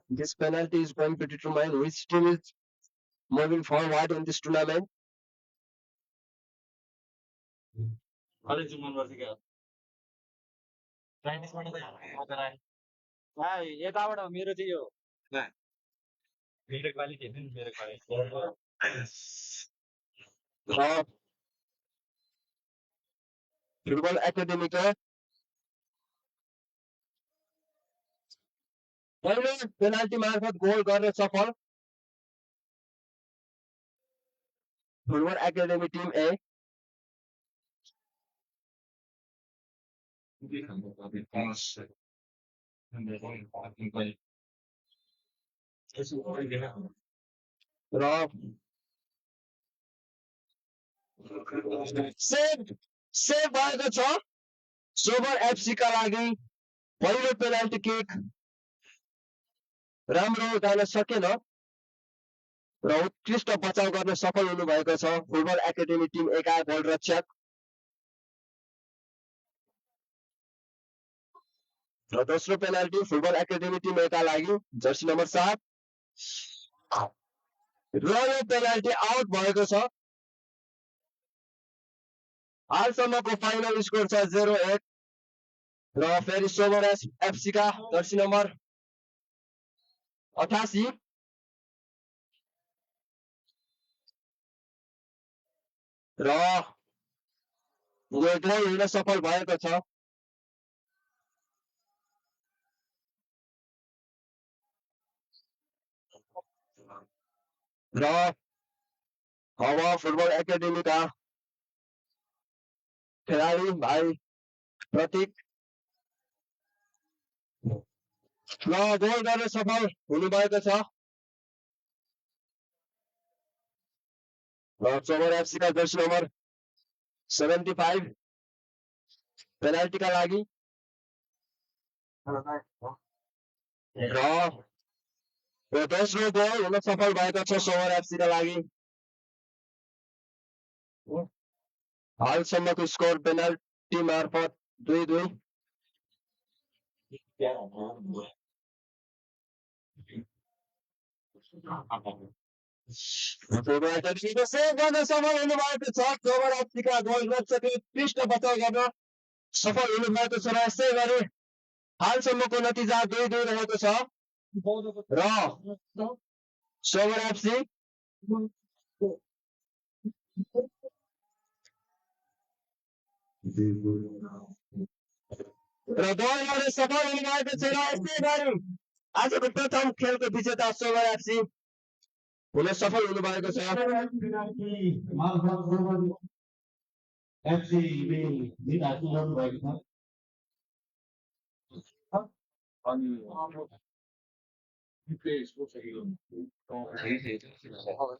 This penalty is going to determine which team is moving forward in this tournament. यताबाट मेरो चाहिँ यो मेरो क्वालिटी होइन नि मेरो क्वालिटी र फुटबल एकाडेमीका पहिलो पेनाल्टी मार्फत गोल गर्न सफल फुटबल एकाडेमी टिम ए र सेभ भएको छ सोबर एफसी का लागि पहिलो पेनाल्टी किक राम्रो जान सकेन र उत्कृष्ट बचाउ गर्न सफल हुनुभएको छ फुटबल एकाडेमी टिम एका गोलरक्षक र दोस्रो पेनाल्टी फुटबल एकाडेमी टिम एका लागि जर्सी नम्बर 7 र यो पेनाल्टी आउट भएको छ हालसम्मको फाइनल स्कोर छ 0-1 र फेरि सोबर एफसी का जर्सी नम्बर 88 र यो गोल हुन सफल भएको छ र अब फुटबल एकाडेमीका खेलाडी भाइ प्रतीक र गोल गर्न सफल हुनुभएको छ र सोबर एफसी का जर्सी नम्बर 75 पेनाल्टीका लागि र यो दोस्रो गोल हुन सफल भएको छ सोबर एफसी का लागि हालसम्मको स्कोर पेनाल्टी मार्फत 2-2 सोबर एकाडेमीको सेभ गर्न सफल हुनुभएको छ सोबर एफसीका गोलरक्षकले उत्कृष्ट बचाउ गर्न सफल हुनुभएको छ र यसै गरी हालसम्मको नतिजा 2-2 रहेको छ र सोबर एफसी र गोल गर्न सफल हुनुभएको छ र यसै गरी आजको प्रथम खेलको विजेता सोबर एफसी हुन सफल हुनुभएको छ अनि